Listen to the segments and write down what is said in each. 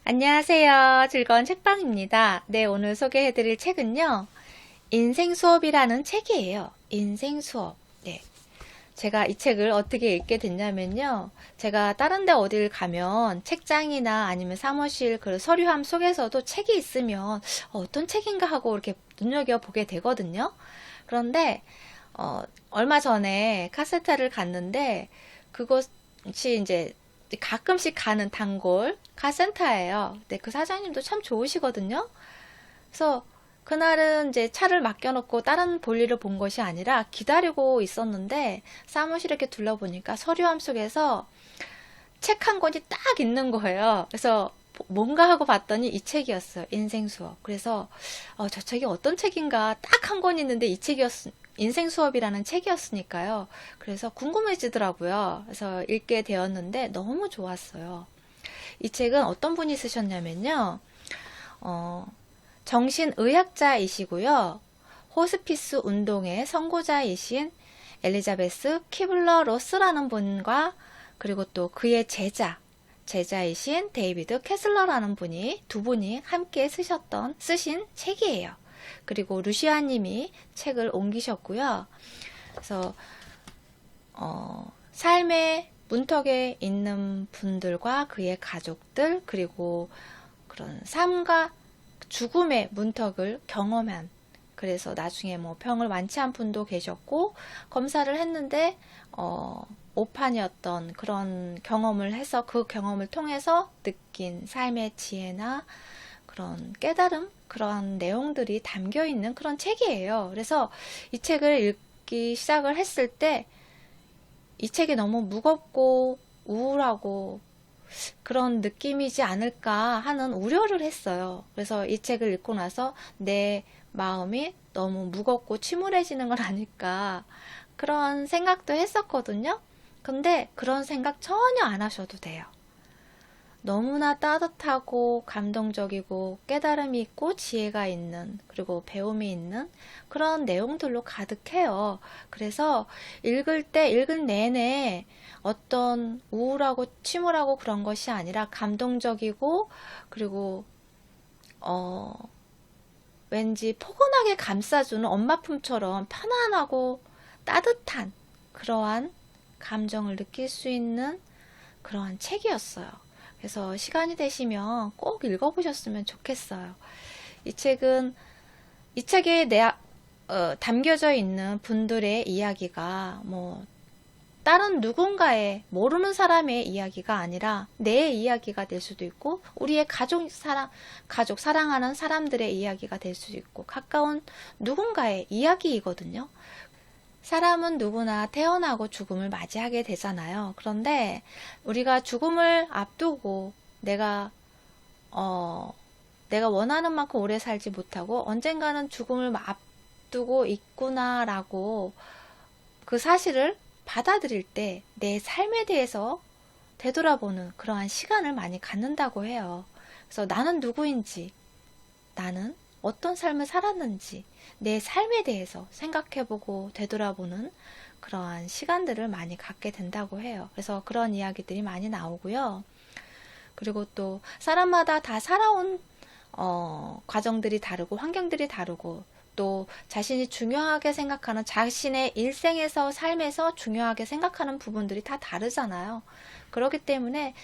안녕하세요. 즐거운 책방입니다. 네, 오늘 소개해드릴 책은요. 인생 수업이라는 책이에요. 인생 수업. 네. 제가 이 책을 어떻게 읽게 됐냐면요. 제가 다른 데 어딜 가면 책장이나 아니면 사무실 그 서류함 속에서도 책이 있으면 어떤 책인가 하고 이렇게 눈여겨보게 되거든요. 그런데 얼마 전에 카세타를 갔는데 그곳이 이제 가끔씩 가는 단골 카센터예요. 근데 그 사장님도 참 좋으시거든요. 그래서 그날은 이제 차를 맡겨놓고 다른 볼일을 본 것이 아니라 기다리고 있었는데 사무실에 이렇게 둘러보니까 서류함 속에서 책 한 권이 딱 있는 거예요. 그래서 뭔가 하고 봤더니 이 책이었어요. 인생 수업. 그래서 저 책이 어떤 책인가 딱 한 권 있는데 이 인생 수업이라는 책이었으니까요. 그래서 궁금해지더라고요. 그래서 읽게 되었는데 너무 좋았어요. 이 책은 어떤 분이 쓰셨냐면요. 어, 정신의학자이시고요. 호스피스 운동의 선구자이신 엘리자베스 키블러 로스라는 분과 그리고 또 그의 제자이신 데이비드 캐슬러라는 두 분이 함께 쓰신 책이에요. 그리고 루시아님이 책을 옮기셨고요. 그래서 삶의 문턱에 있는 분들과 그의 가족들 그리고 그런 삶과 죽음의 문턱을 경험한 그래서 나중에 뭐 병을 완치한 분도 계셨고 검사를 했는데 오판이었던 그런 경험을 해서 그 경험을 통해서 느낀 삶의 지혜나 그런 깨달음 그런 내용들이 담겨 있는 그런 책이에요. 그래서 이 책을 읽기 시작을 했을 때 이 책이 너무 무겁고 우울하고 그런 느낌이지 않을까 하는 우려를 했어요. 그래서 이 책을 읽고 나서 내 마음이 너무 무겁고 침울해지는 건 아닐까 그런 생각도 했었거든요. 근데 그런 생각 전혀 안 하셔도 돼요. 너무나 따뜻하고 감동적이고 깨달음이 있고 지혜가 있는 그리고 배움이 있는 그런 내용들로 가득해요. 그래서 읽은 내내 어떤 우울하고 침울하고 그런 것이 아니라 감동적이고 그리고 왠지 포근하게 감싸주는 엄마 품처럼 편안하고 따뜻한 그러한 감정을 느낄 수 있는 그러한 책이었어요. 그래서 시간이 되시면 꼭 읽어보셨으면 좋겠어요. 이 책은 이 책에 담겨져 있는 분들의 이야기가 뭐 다른 누군가의 모르는 사람의 이야기가 아니라 내 이야기가 될 수도 있고 우리의 가족 사랑하는 사람들의 이야기가 될 수도 있고 가까운 누군가의 이야기이거든요. 사람은 누구나 태어나고 죽음을 맞이하게 되잖아요. 그런데 우리가 죽음을 앞두고 내가 원하는 만큼 오래 살지 못하고 언젠가는 죽음을 앞두고 있구나라고 그 사실을 받아들일 때 내 삶에 대해서 되돌아보는 그러한 시간을 많이 갖는다고 해요. 그래서 나는 누구인지, 나는 어떤 삶을 살았는지, 내 삶에 대해서 생각해보고 되돌아보는 그러한 시간들을 많이 갖게 된다고 해요. 그래서 그런 이야기들이 많이 나오고요. 그리고 또 사람마다 다 살아온 과정들이 다르고 환경들이 다르고 또 자신이 중요하게 생각하는 자신의 일생에서 삶에서 중요하게 생각하는 부분들이 다 다르잖아요. 그렇기 때문에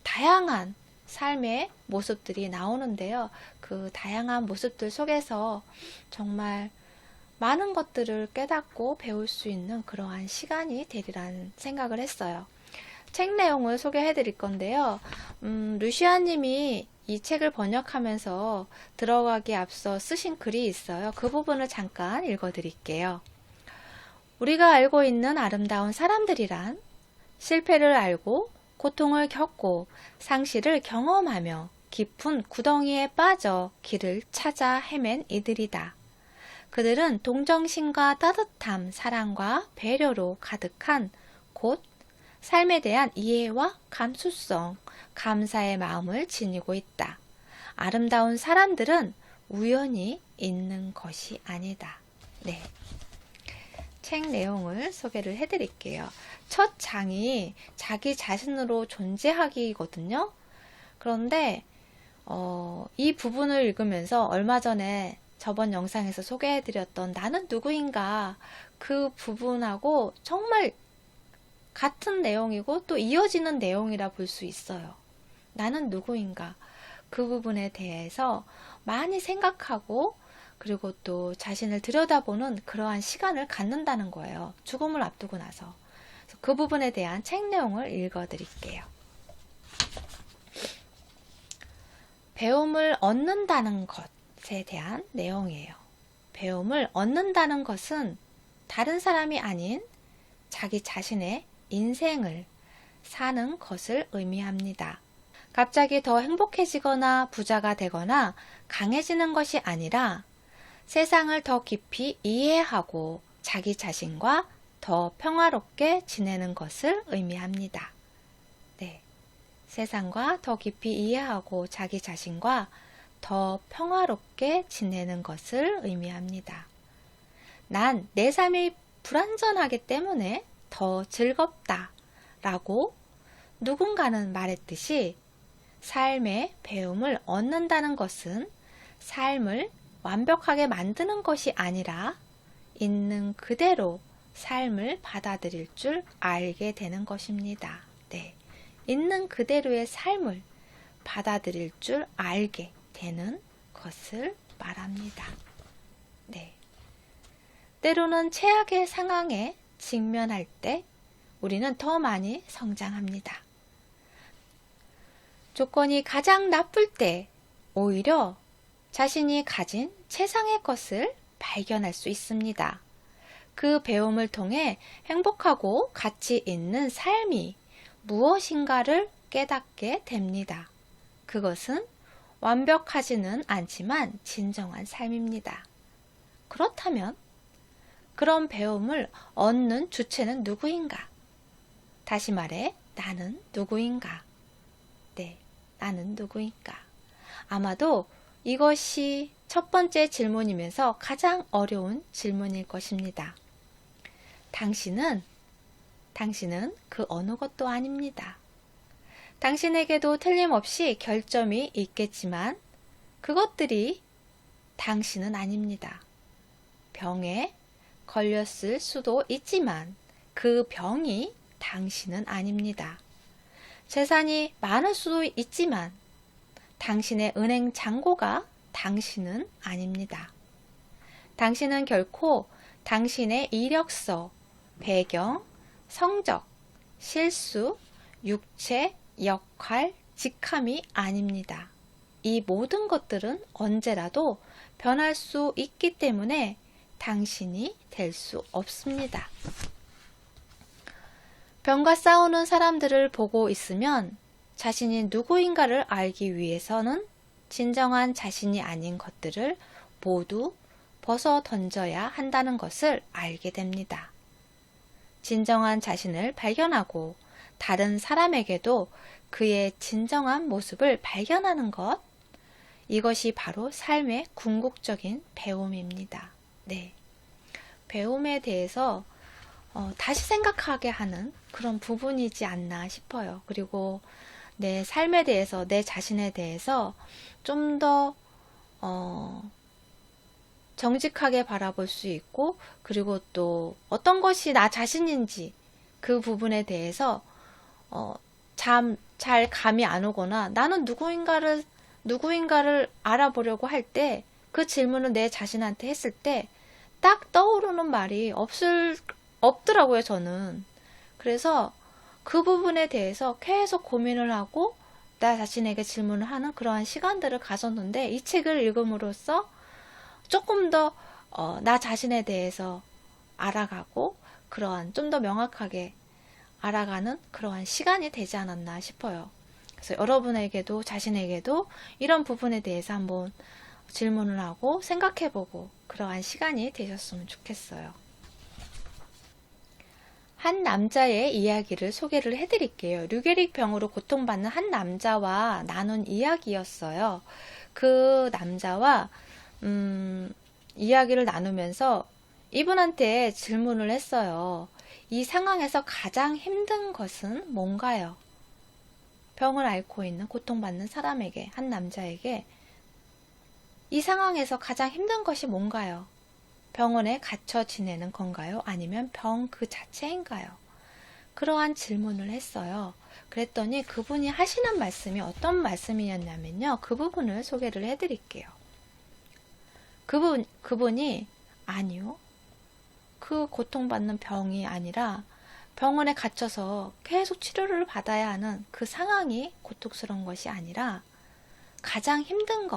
다양한 삶의 모습들이 나오는데요. 그 다양한 모습들 속에서 정말 많은 것들을 깨닫고 배울 수 있는 그러한 시간이 되리라는 생각을 했어요. 책 내용을 소개해 드릴 건데요. 루시아님이 이 책을 번역하면서 들어가기 앞서 쓰신 글이 있어요. 그 부분을 잠깐 읽어 드릴게요. 우리가 알고 있는 아름다운 사람들이란 실패를 알고 고통을 겪고 상실을 경험하며 깊은 구덩이에 빠져 길을 찾아 헤맨 이들이다. 그들은 동정심과 따뜻함, 사랑과 배려로 가득한 곧 삶에 대한 이해와 감수성, 감사의 마음을 지니고 있다. 아름다운 사람들은 우연히 있는 것이 아니다. 네. 책 내용을 소개를 해드릴게요. 첫 장이 자기 자신으로 존재하기거든요. 그런데 이 부분을 읽으면서 얼마 전에 저번 영상에서 소개해드렸던 나는 누구인가 그 부분하고 정말 같은 내용이고 또 이어지는 내용이라 볼 수 있어요. 나는 누구인가 그 부분에 대해서 많이 생각하고 그리고 또 자신을 들여다보는 그러한 시간을 갖는다는 거예요. 죽음을 앞두고 나서. 그래서 그 부분에 대한 책 내용을 읽어드릴게요. 배움을 얻는다는 것에 대한 내용이에요. 배움을 얻는다는 것은 다른 사람이 아닌 자기 자신의 인생을 사는 것을 의미합니다. 갑자기 더 행복해지거나 부자가 되거나 강해지는 것이 아니라 세상을 더 깊이 이해하고 자기 자신과 더 평화롭게 지내는 것을 의미합니다. 네. 세상과 더 깊이 이해하고 자기 자신과 더 평화롭게 지내는 것을 의미합니다. 난 내 삶이 불완전하기 때문에 더 즐겁다 라고 누군가는 말했듯이 삶의 배움을 얻는다는 것은 삶을 완벽하게 만드는 것이 아니라 있는 그대로 삶을 받아들일 줄 알게 되는 것입니다. 네. 있는 그대로의 삶을 받아들일 줄 알게 되는 것을 말합니다. 네. 때로는 최악의 상황에 직면할 때 우리는 더 많이 성장합니다. 조건이 가장 나쁠 때 오히려 자신이 가진 최상의 것을 발견할 수 있습니다. 그 배움을 통해 행복하고 가치 있는 삶이 무엇인가를 깨닫게 됩니다. 그것은 완벽하지는 않지만 진정한 삶입니다. 그렇다면 그런 배움을 얻는 주체는 누구인가? 다시 말해, 나는 누구인가? 네, 나는 누구인가? 아마도 이것이 첫 번째 질문이면서 가장 어려운 질문일 것입니다. 당신은 그 어느 것도 아닙니다. 당신에게도 틀림없이 결점이 있겠지만 그것들이 당신은 아닙니다. 병에 걸렸을 수도 있지만 그 병이 당신은 아닙니다. 재산이 많을 수도 있지만 당신의 은행 잔고가 당신은 아닙니다. 당신은 결코 당신의 이력서, 배경, 성적, 실수, 육체, 역할, 직함이 아닙니다. 이 모든 것들은 언제라도 변할 수 있기 때문에 당신이 될 수 없습니다. 병과 싸우는 사람들을 보고 있으면 자신이 누구인가를 알기 위해서는 진정한 자신이 아닌 것들을 모두 벗어 던져야 한다는 것을 알게 됩니다. 진정한 자신을 발견하고 다른 사람에게도 그의 진정한 모습을 발견하는 것, 이것이 바로 삶의 궁극적인 배움입니다. 네. 배움에 대해서 다시 생각하게 하는 그런 부분이지 않나 싶어요. 그리고 내 삶에 대해서, 내 자신에 대해서 좀 더 정직하게 바라볼 수 있고, 그리고 또 어떤 것이 나 자신인지 그 부분에 대해서 잘 감이 안 오거나 나는 누구인가를 알아보려고 할 때 그 질문을 내 자신한테 했을 때 딱 떠오르는 말이 없더라고요, 저는. 그래서 그 부분에 대해서 계속 고민을 하고 나 자신에게 질문을 하는 그러한 시간들을 가졌는데 이 책을 읽음으로써 조금 더 나 자신에 대해서 알아가고 그러한 좀 더 명확하게 알아가는 그러한 시간이 되지 않았나 싶어요. 그래서 여러분에게도 자신에게도 이런 부분에 대해서 한번 질문을 하고 생각해보고 그러한 시간이 되셨으면 좋겠어요. 한 남자의 이야기를 소개를 해드릴게요. 류게릭 병으로 고통받는 한 남자와 나눈 이야기였어요. 그 남자와 이야기를 나누면서 이분한테 질문을 했어요. 이 상황에서 가장 힘든 것은 뭔가요? 병을 앓고 있는 고통받는 사람에게, 한 남자에게 이 상황에서 가장 힘든 것이 뭔가요? 병원에 갇혀 지내는 건가요? 아니면 병 그 자체인가요? 그러한 질문을 했어요. 그랬더니 그분이 하시는 말씀이 어떤 말씀이었냐면요. 그 부분을 소개를 해드릴게요. 그분이 아니요. 그 고통받는 병이 아니라 병원에 갇혀서 계속 치료를 받아야 하는 그 상황이 고통스러운 것이 아니라 가장 힘든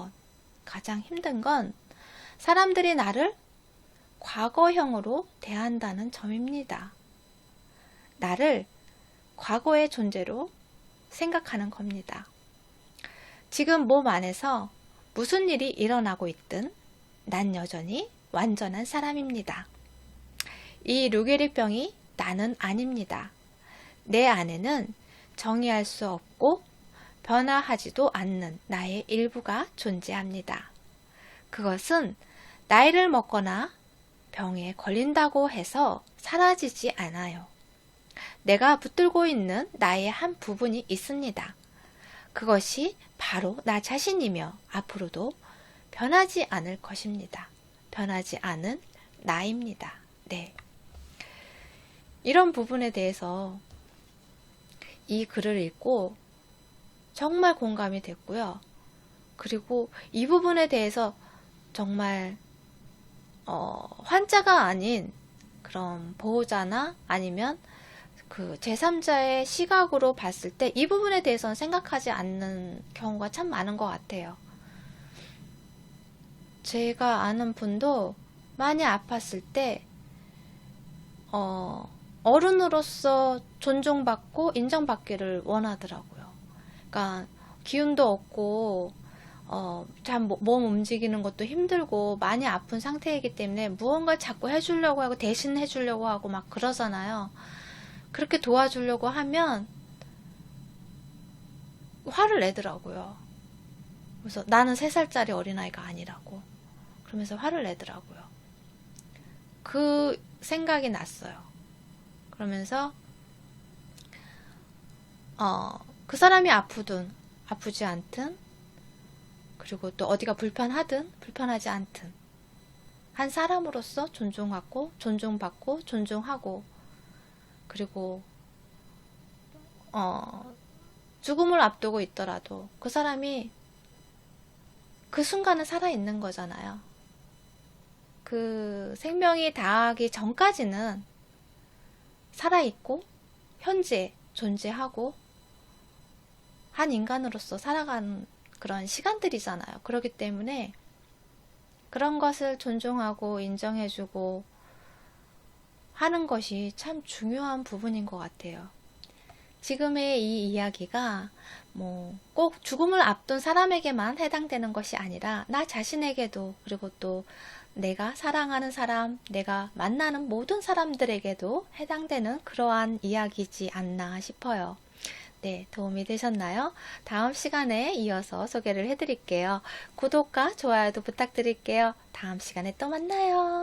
건 사람들이 나를 과거형으로 대한다는 점입니다. 나를 과거의 존재로 생각하는 겁니다. 지금 몸 안에서 무슨 일이 일어나고 있든 난 여전히 완전한 사람입니다. 이 류게릭병이 나는 아닙니다. 내 안에는 정의할 수 없고 변화하지도 않는 나의 일부가 존재합니다. 그것은 나이를 먹거나 병에 걸린다고 해서 사라지지 않아요. 내가 붙들고 있는 나의 한 부분이 있습니다. 그것이 바로 나 자신이며 앞으로도 변하지 않을 것입니다. 변하지 않은 나입니다. 네. 이런 부분에 대해서 이 글을 읽고 정말 공감이 됐고요. 그리고 이 부분에 대해서 정말 환자가 아닌 그런 보호자나 아니면 그 제3자의 시각으로 봤을 때 이 부분에 대해서는 생각하지 않는 경우가 참 많은 것 같아요. 제가 아는 분도 많이 아팠을 때 어른으로서 존중받고 인정받기를 원하더라고요. 그러니까 기운도 없고 참 몸 움직이는 것도 힘들고 많이 아픈 상태이기 때문에 무언가 자꾸 해주려고 하고 대신 해주려고 하고 막 그러잖아요. 그렇게 도와주려고 하면 화를 내더라고요. 그래서 나는 3살짜리 어린아이가 아니라고 그러면서 화를 내더라고요. 그 생각이 났어요. 그러면서 그 사람이 아프든 아프지 않든 그리고 또 어디가 불편하든 불편하지 않든 한 사람으로서 존중하고 존중받고 존중하고 그리고 죽음을 앞두고 있더라도 그 사람이 그 순간은 살아있는 거잖아요. 그 생명이 다하기 전까지는 살아있고 현재 존재하고 한 인간으로서 살아가는 그런 시간들이잖아요. 그렇기 때문에 그런 것을 존중하고 인정해주고 하는 것이 참 중요한 부분인 것 같아요. 지금의 이 이야기가 뭐 꼭 죽음을 앞둔 사람에게만 해당되는 것이 아니라 나 자신에게도 그리고 또 내가 사랑하는 사람, 내가 만나는 모든 사람들에게도 해당되는 그러한 이야기지 않나 싶어요. 네, 도움이 되셨나요? 다음 시간에 이어서 소개를 해드릴게요. 구독과 좋아요도 부탁드릴게요. 다음 시간에 또 만나요.